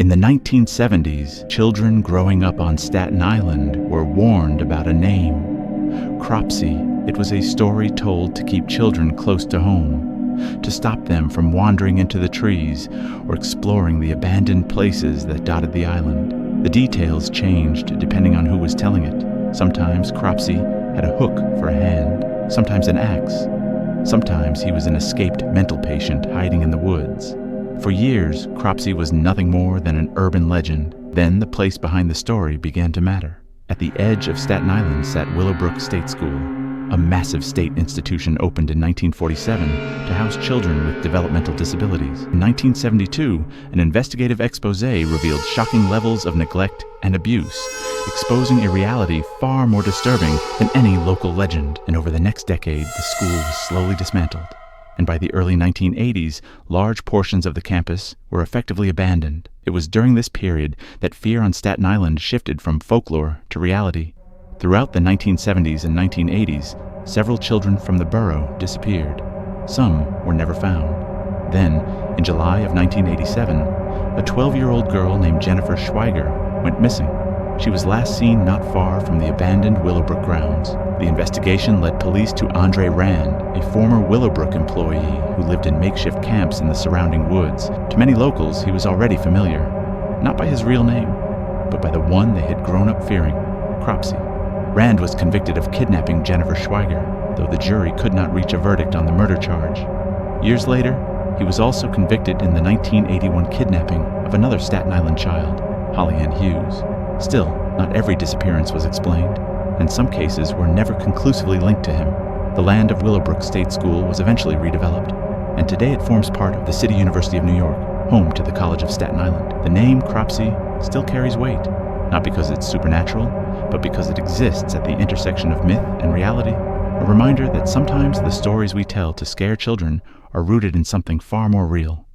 In the 1970s, children growing up on Staten Island were warned about a name, Cropsey. It was a story told to keep children close to home, to stop them from wandering into the trees or exploring the abandoned places that dotted the island. The details changed depending on who was telling it. Sometimes Cropsey had a hook for a hand, sometimes an axe. Sometimes he was an escaped mental patient hiding in the woods. For years, Cropsey was nothing more than an urban legend. Then the place behind the story began to matter. At the edge of Staten Island sat Willowbrook State School, a massive state institution opened in 1947 to house children with developmental disabilities. In 1972, an investigative expose revealed shocking levels of neglect and abuse, exposing a reality far more disturbing than any local legend. And over the next decade, the school was slowly dismantled. And by the early 1980s, large portions of the campus were effectively abandoned. It was during this period that fear on Staten Island shifted from folklore to reality. Throughout the 1970s and 1980s, several children from the borough disappeared. Some were never found. Then, in July of 1987, a 12-year-old girl named Jennifer Schweiger went missing. She was last seen not far from the abandoned Willowbrook grounds. The investigation led police to Andre Rand, a former Willowbrook employee who lived in makeshift camps in the surrounding woods. To many locals, he was already familiar, not by his real name, but by the one they had grown up fearing, Cropsey. Rand was convicted of kidnapping Jennifer Schweiger, though the jury could not reach a verdict on the murder charge. Years later, he was also convicted in the 1981 kidnapping of another Staten Island child, Holly Ann Hughes. Still, not every disappearance was explained, and some cases were never conclusively linked to him. The land of Willowbrook State School was eventually redeveloped, and today it forms part of the City University of New York, home to the College of Staten Island. The name Cropsey still carries weight, not because it's supernatural, but because it exists at the intersection of myth and reality. A reminder that sometimes the stories we tell to scare children are rooted in something far more real.